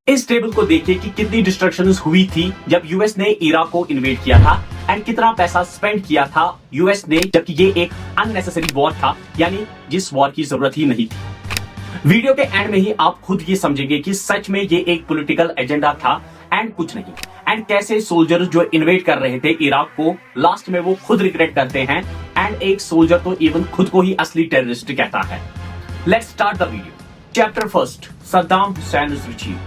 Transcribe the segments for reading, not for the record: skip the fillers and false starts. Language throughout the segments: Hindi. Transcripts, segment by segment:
इस टेबल को देखिए कि कितनी डिस्ट्रक्शंस हुई थी जब यूएस ने इराक को इन्वेड किया था एंड कितना पैसा स्पेंड किया था यूएस ने, जबकि ये एक अननेसेसरी वॉर था, यानी जिस वॉर की जरूरत ही नहीं थी। वीडियो के एंड में ही आप खुद ये समझेंगे कि सच में ये एक पॉलिटिकल एजेंडा था एंड कुछ नहीं, एंड कैसे सोल्जर जो इन्वेड कर रहे थे इराक को, लास्ट में वो खुद रिग्रेट करते हैं एंड एक सोल्जर तो इवन खुद को ही असली टेररिस्ट कहता है। Let's start the video. Chapter first, Saddam Hussain regime.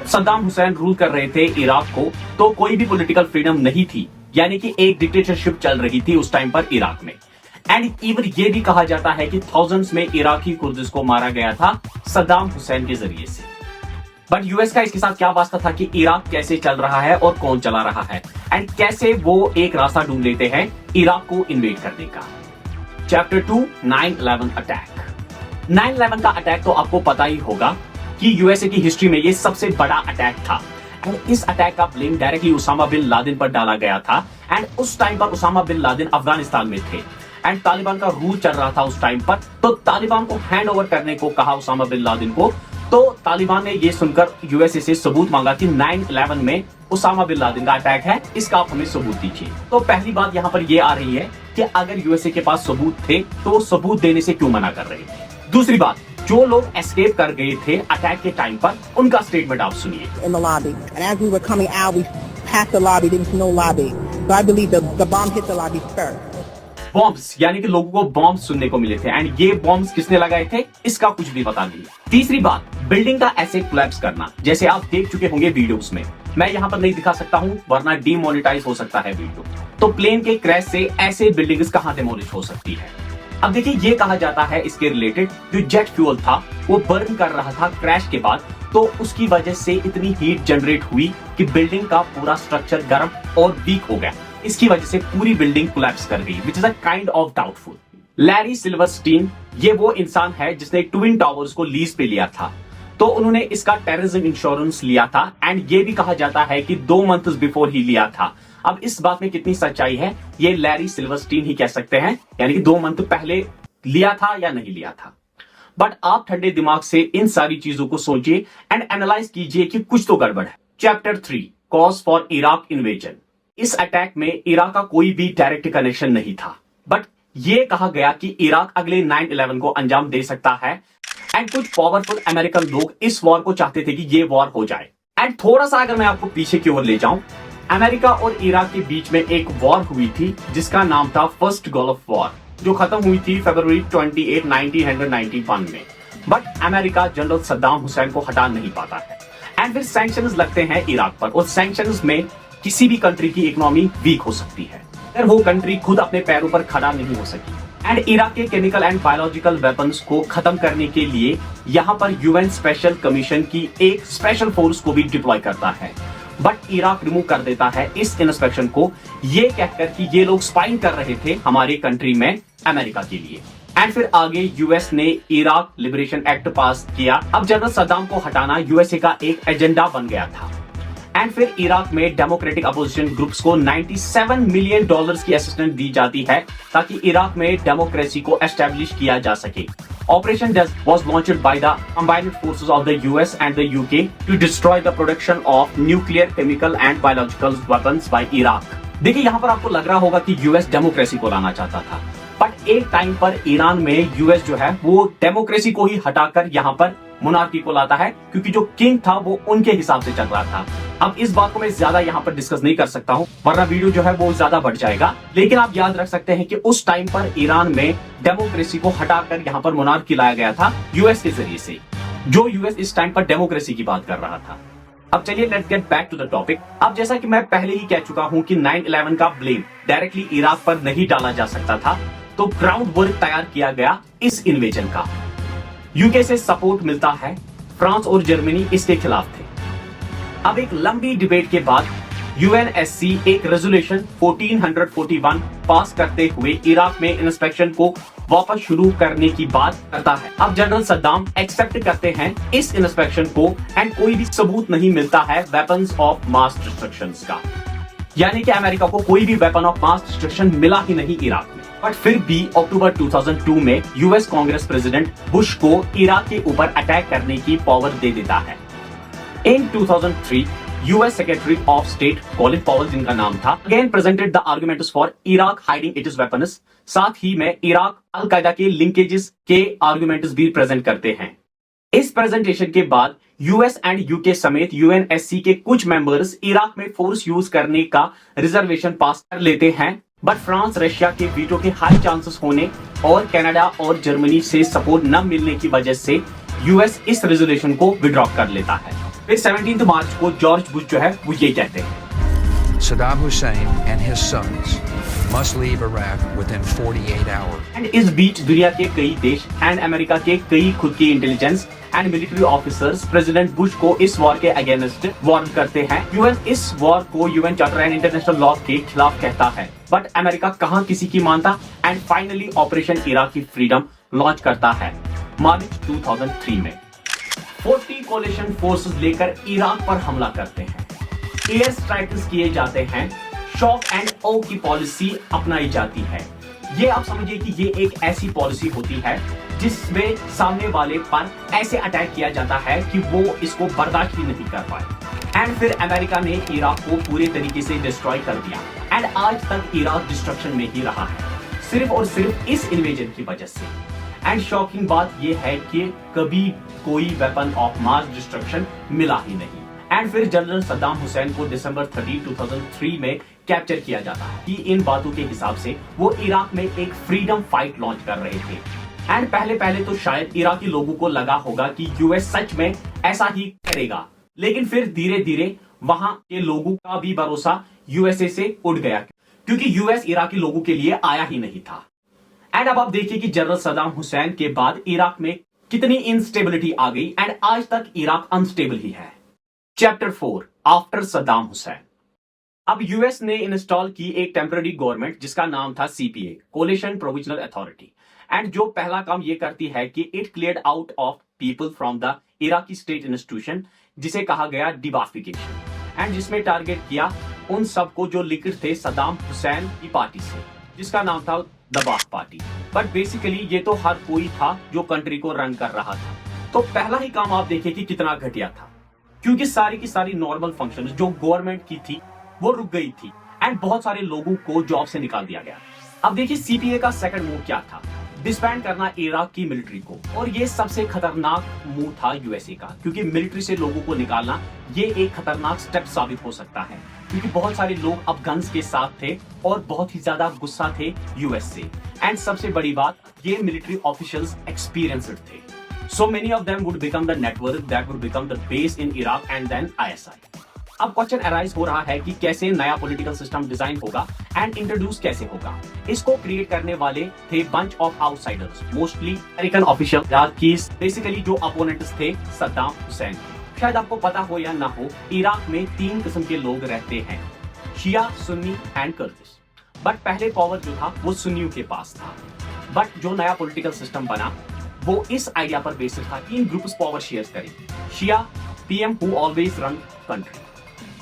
Saddam Hussain rule कर रहे थे इराक को, तो कोई भी पॉलिटिकल फ्रीडम नहीं थी, यानी कि एक डिक्टेटरशिप चल रही थी उस टाइम पर इराक में। एंड इवन ये भी कहा जाता है कि थाउजेंड्स में इराकी कुर्दिश को मारा गया था सद्दाम हुसैन के जरिए से। बट यूएस का इसके साथ क्या वास्ता था कि इराक कैसे चल रहा है और कौन चला रहा है, एंड कैसे वो एक रास्ता ढूंढ लेते हैं इराक को इन्वेड करने का। Chapter 2, 9/11 attack. 9/11 का अटैक तो आपको पता ही होगा कि यूएसए की हिस्ट्री में ये सबसे बड़ा अटैक था एंड इस अटैक का blame directly Osama bin Laden पर डाला गया था। एंड उस टाइम पर उसामा बिन लादेन अफगानिस्तान में थे एंड तालिबान का रूल चल रहा था उस टाइम पर, तो तालिबान को हैंड ओवर करने को कहा उसामा बिन लादेन को। तो तालिबान ने ये सुनकर यूएसए से सबूत मांगा कि 9/11 में उसामा बिन लादेन का अटैक है, इसका आप हमें सबूत दीजिए। तो पहली बात यहाँ पर ये आ रही है कि अगर यूएसए के पास सबूत थे तो सबूत देने से क्यों मना कर रहे थे। दूसरी बात, जो लोग एस्केप कर गए थे अटैक के टाइम पर, उनका स्टेटमेंट आप सुनिए। In the lobby, and as we were coming out, we passed the lobby. There was no lobby, so I believe the bomb hit the lobby first. Bombs, यानी कि लोगों को बॉम्ब्स सुनने को मिले थे एंड ये बॉम्ब्स किसने लगाए थे इसका कुछ भी पता नहीं। तीसरी बात, बिल्डिंग का ऐसे कोलैप्स करना, जैसे आप देख चुके होंगे वीडियोस में, मैं यहाँ पर नहीं दिखा सकता हूँ वरना डीमोनेटाइज हो सकता है वीडियो। तो प्लेन के क्रैश से ऐसे बिल्डिंग्स कहाँ डेमोलिश हो सकती है। अब देखिए, ये कहा जाता है इसके रिलेटेड जो जेट फ्यूल था वो बर्न कर रहा था क्रैश के बाद, तो उसकी वजह से इतनी हीट जनरेट हुई कि बिल्डिंग का पूरा स्ट्रक्चर गर्म और वीक हो गया। इसकी वजह से पूरी बिल्डिंग कोलैप्स कर गई, which is a kind of doubtful. Larry Silverstein, ये वो इंसान है जिसने ट्विन टावर्स को लीज पे लिया था, तो उन्होंने इसका टेररिज्म इंश्योरेंस लिया था एंड ये भी कहा जाता है कि 2 मंथ्स बिफोर ही लिया था। अब इस बात में कितनी सच्चाई है ये लैरी सिल्वरस्टीन ही कह सकते हैं, यानी कि 2 मंथ पहले लिया था या नहीं लिया था। बट आप ठंडे दिमाग से इन सारी चीजों को सोचिए एंड एनालाइज कीजिए कि कुछ तो गड़बड़ है। Chapter 3, cause for Iraq invasion. इस अटैक में इराक का कोई भी डायरेक्ट कनेक्शन नहीं था, बट ये कहा गया कि इराक अगले 9/11 को अंजाम दे सकता है एंड कुछ पावरफुल अमेरिकन लोग इस वॉर को चाहते थे कि ये वॉर हो जाए। एंड थोड़ा सा अगर मैं आपको पीछे की ओर ले जाऊं, अमेरिका और इराक के बीच में एक वॉर हुई थी जिसका नाम था फर्स्ट गल्फ वॉर, जो खत्म हुई थी फरवरी 28, 1991 में। But America general Saddam Hussain को हटा नहीं पाता है एंड फिर सैंक्शंस लगते हैं इराक पर, और सैंक्शंस में किसी भी कंट्री की इकोनॉमी वीक हो सकती है अगर वो कंट्री खुद अपने पैरों पर खड़ा नहीं हो सकी। एंड इराक के केमिकल एंड बायोलॉजिकल वेपन्स को खत्म करने के लिए यहाँ पर यूएन स्पेशल कमीशन की एक स्पेशल फोर्स को भी डिप्लॉय करता है, बट इराक रिमूव कर देता है इस इंस्पेक्शन को, ये कहकर कि ये लोग स्पाइंग कर रहे थे हमारे कंट्री में अमेरिका के लिए। एंड फिर आगे यूएस ने इराक लिबरेशन एक्ट पास किया। अब जनरल सद्दाम को हटाना यूएसए का एक एजेंडा बन गया था। एंड फिर इराक में डेमोक्रेटिक अपोजिशन ग्रुप्स को $97 मिलियन की असिस्टेंस दी जाती है ताकि इराक में डेमोक्रेसी को एस्टेब्लिश किया जा सके। Operation Desert was launched by the combined forces of the US and the UK to destroy the production of nuclear, chemical and biological weapons by Iraq. देखिए, यहाँ पर आपको लग रहा होगा कि यूएस डेमोक्रेसी को लाना चाहता था, बट एक टाइम पर ईरान में यूएस जो है वो डेमोक्रेसी को ही हटाकर यहाँ पर मोनार्की को लाता है, क्योंकि जो किंग था वो उनके हिसाब से चल रहा था। अब इस बात को मैं ज्यादा यहाँ पर डिस्कस नहीं कर सकता हूँ वरना वीडियो जो है वो ज्यादा बढ़ जाएगा, लेकिन आप याद रख सकते हैं कि उस टाइम पर ईरान में डेमोक्रेसी को हटाकर यहाँ पर मोनार्की लाया गया था यूएस के जरिए से, जो यूएस इस टाइम पर डेमोक्रेसी की बात कर रहा था। अब चलिए let's get back to the topic. अब जैसा कि मैं पहले ही कह चुका हूँ कि 9/11 का ब्लेम डायरेक्टली इराक पर नहीं डाला जा सकता था, तो ग्राउंड वर्क तैयार किया गया इस इन्वेजन का। यूके से सपोर्ट मिलता है, फ्रांस और जर्मनी इसके खिलाफ थे। अब एक लंबी डिबेट के बाद यूएनएससी एक रेजोल्यूशन 1441 पास करते हुए इराक में इंस्पेक्शन को वापस शुरू करने की बात करता है। अब जनरल सद्दाम एक्सेप्ट करते हैं इस इंस्पेक्शन को एंड कोई भी सबूत नहीं मिलता है वेपन्स ऑफ मास डिस्ट्रक्शन का, यानी कि अमेरिका को कोई भी वेपन ऑफ मास डिस्ट्रक्शन मिला ही नहीं इराक में। बट फिर भी अक्टूबर 2002 में यूएस कांग्रेस प्रेसिडेंट बुश को इराक के ऊपर अटैक करने की पावर दे देता है। In 2003, US Secretary of State Colin Powell जिनका नाम था again presented the arguments for Iraq hiding its weapons. साथ ही में इराक अल-कायदा के लिंकेजेस के आर्गुमेंट्स भी प्रेजेंट करते हैं। इस प्रेजेंटेशन के बाद यूएस एंड यूके समेत यूएनएससी के कुछ मेंबर्स इराक में फोर्स यूज करने का रिजर्वेशन पास कर लेते हैं, बट फ्रांस रशिया के वीटो के हाई चांसेस होने और कनाडा और जर्मनी से सपोर्ट न मिलने की वजह से यूएस इस रेजोल्यूशन को विड्रॉ कर लेता है। फिर 17 मार्च को जॉर्ज बुश जो है वो ये कहते हैं, Saddam Hussein and his sons must leave Iraq within 48 hours. And इस बीच दुनिया के कई देश एंड अमेरिका के कई खुद की intelligence and military officers president Bush को इस वॉर के अगेंस्ट वार्न करते हैं। यूएन इस वॉर को UN charter and international law के खिलाफ कहता है, बट अमेरिका कहां किसी की मानता एंड फाइनली ऑपरेशन इराक की फ्रीडम लॉन्च करता है मार्च 2003 में। 40 कोलिशन फोर्सेस लेकर इराक पर हमला करते हैं, एयर स्ट्राइक्स किए जाते हैं, शॉक एंड ओ की पॉलिसी अपनाई जाती है। ये आप समझिए कि ये एक ऐसी पॉलिसी होती है जिसमें सामने वाले पर ऐसे अटैक किया जाता है कि वो इसको बर्दाश्त ही नहीं कर पाए। एंड फिर अमेरिका ने इराक को पूरे तरीके से डिस्ट्रॉय कर दिया एंड आज तक इराक डिस्ट्रक्शन में ही रहा है, सिर्फ और सिर्फ इस इन्वेजन की वजह से। एंड शॉकिंग बात यह है कि कभी कोई वेपन ऑफ मास डिस्ट्रक्शन मिला ही नहीं। एंड फिर जनरल सद्दाम हुसैन को दिसंबर 30, 2003 में कैप्चर किया जाता है कि इन बातों के हिसाब से वो इराक में एक फ्रीडम फाइट लॉन्च कर रहे थे। एंड पहले तो शायद इराकी लोगों को लगा होगा कि यूएस सच में ऐसा ही करेगा, लेकिन फिर धीरे धीरे वहां के लोगों का भी भरोसा यूएसए से उड़ गया, क्योंकि यूएस इराकी लोगों के लिए आया ही नहीं था। एंड अब आप देखिए कि जनरल सद्दाम हुसैन के बाद इराक में कितनी इंस्टेबिलिटी आ गई एंड आज तक इराक अनस्टेबल ही है। Chapter 4 after Saddam Hussain. अब यूएस ने इंस्टॉल की एक टेम्पररी गवर्नमेंट जिसका नाम था CPA, coalition provisional authority. And जो पहला काम ये करती है कि it cleared out of people from the Iraqi state institution, जिसे कहा गया डिबाफिकेशन, एंड जिसमें टारगेट किया उन सबको जो लिंक्ड थे सद्दाम हुसैन की पार्टी से, जिसका नाम था the bath party. But basically ये तो हर कोई था जो कंट्री को रन कर रहा था। तो पहला ही काम आप देखिए कि कितना घटिया था, क्योंकि सारी की सारी नॉर्मल फंक्शन जो गवर्नमेंट की थी वो रुक गई थी एंड बहुत सारे लोगों को जॉब से निकाल दिया गया। अब देखिए सीपीए का सेकंड मूव क्या था, डिसबैंड करना इराक की मिलिट्री को। और ये सबसे खतरनाक मूव था यूएसए का, क्योंकि मिलिट्री से लोगों को निकालना ये एक खतरनाक स्टेप साबित हो सकता है, क्योंकि बहुत सारे लोग अब गन्स के साथ थे और बहुत ही ज्यादा गुस्सा थे यूएस से। एंड सबसे बड़ी बात, ये मिलिट्री ऑफिशियल्स एक्सपीरियंस्ड थे, so many of them would become the network that would become the base in Iraq and then ISI. अब क्वेश्चन अराइज हो रहा है कि कैसे नया पॉलिटिकल सिस्टम डिजाइन होगा एंड इंट्रोड्यूस कैसे होगा। इसको क्रिएट करने वाले थे bunch of outsiders, mostly American official, basically जो अपोनेंट्स थे सद्दाम हुसैन। शायद आपको पता हो या ना हो, इराक में 3 किस्म के लोग रहते हैं, शिया, सुन्नी एंड कुर्दिश। बट पहले पावर जो था वो सुन्नियों के पास था, बट जो नया पॉलिटिकल सिस्टम बना वो इस आइडिया पर बेस्ड था कि इन ग्रुप्स पावर शेयर करें। Shia PM who always run country,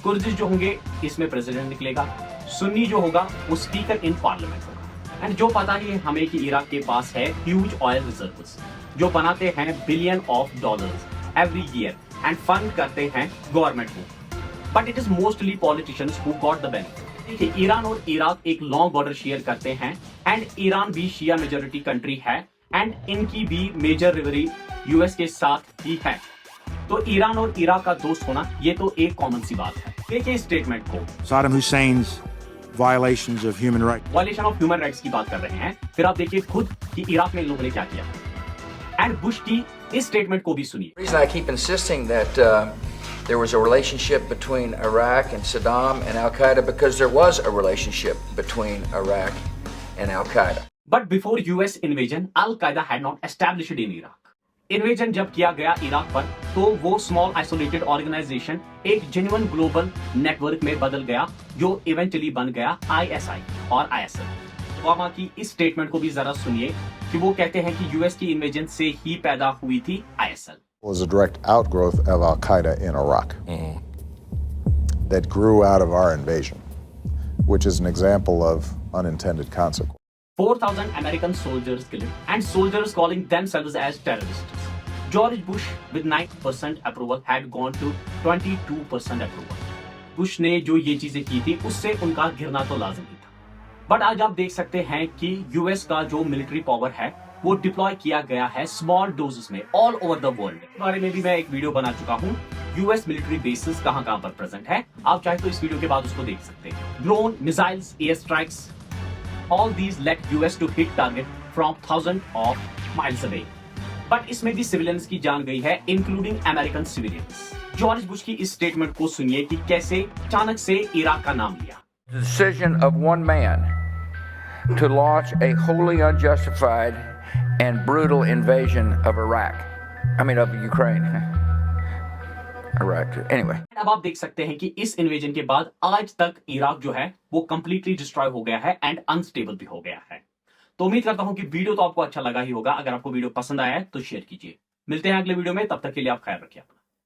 Kurdish जो होंगे इसमें प्रेसिडेंट निकलेगा, सुन्नी जो होगा वो स्पीकर इन पार्लियामेंट होगा। एंड जो पता ही है हमें कि इराक के पास है ह्यूज ऑयल रिजर्व्स जो बनाते हैं billion of dollars every year end fund करते हैं गवर्नमेंट को, but it is mostly politicians who got the benefit. देखिए ईरान और इराक एक लॉन्ग बॉर्डर शेयर करते हैं एंड ईरान भी शिया मेजोरिटी कंट्री है एंड इनकी भी मेजर रिवरी यूएस के साथ ही है। तो ईरान और इराक का दोस्त होना ये तो एक कॉमन सी बात है। देखिए स्टेटमेंट को, Saddam Hussein's violations of human rights. Violation of human rights की बात कर रहे हैं। फिर आप देखिए खुद कि इराक में इन लोगों ने क्या किया एंड बुश की इस स्टेटमेंट को भी सुनिए। The reason I keep insisting that there was a relationship between Iraq and Saddam and Al-Qaeda because there was a relationship between Iraq and Al-Qaeda. But before US invasion, Al-Qaeda had not established in Iraq. Invasion जब किया गया इराक पर तो वो स्मॉल आइसोलेटेड ऑर्गेनाइजेशन एक जेन्युइन ग्लोबल नेटवर्क में बदल गया, जो इवेंचुअली बन गया आईएसआई और आईएसएल। ओबामा की इस स्टेटमेंट को भी जरा सुनिए कि वो कहते हैं कि यूएस की इन्वेजन से ही पैदा हुई थी ISL. Was a direct outgrowth of Al-Qaeda in Iraq that grew out of our invasion, which is an example of unintended consequences. 4,000 American soldiers killed and soldiers calling themselves as terrorists. George Bush with 9% approval had gone to 22% approval. Bush ने जो ये चीजें की थी उससे उनका गिरना तो लाजमी था। बट आज आप देख सकते हैं कि यूएस का जो मिलिट्री पावर है वो डिप्लॉय किया गया है स्मॉल डोजेस में ऑल ओवर द वर्ल्ड। इस बारे में भी मैं एक वीडियो बना चुका हूँ। यूएस मिलिट्री बेसिस कहां कहां पर प्रेजेंट है, आप चाहे तो इस वीडियो के बाद उसको देख सकते हैं। Drone, missiles, air strikes, all these let US to hit target from 1000 of miles away. But इसमें भी सिविलियंस की जान गई है, including American civilians. George Bush की इस स्टेटमेंट को सुनिए कि कैसे अचानक से इराक का नाम लिया। The decision of one man to launch a wholly unjustified and brutal invasion of Iraq. I mean, of Ukraine. Iraq. Anyway. अब आप देख सकते हैं कि इस इन्वेजन के बाद आज तक इराक जो है वो कंप्लीटली डिस्ट्रॉय हो गया है एंड अनस्टेबल भी हो गया है। तो उम्मीद करता हूं कि वीडियो तो आपको अच्छा लगा ही होगा। अगर आपको वीडियो पसंद आया है तो शेयर कीजिए। मिलते हैं अगले वीडियो में, तब तक के लिए आप ख्याल रखिए।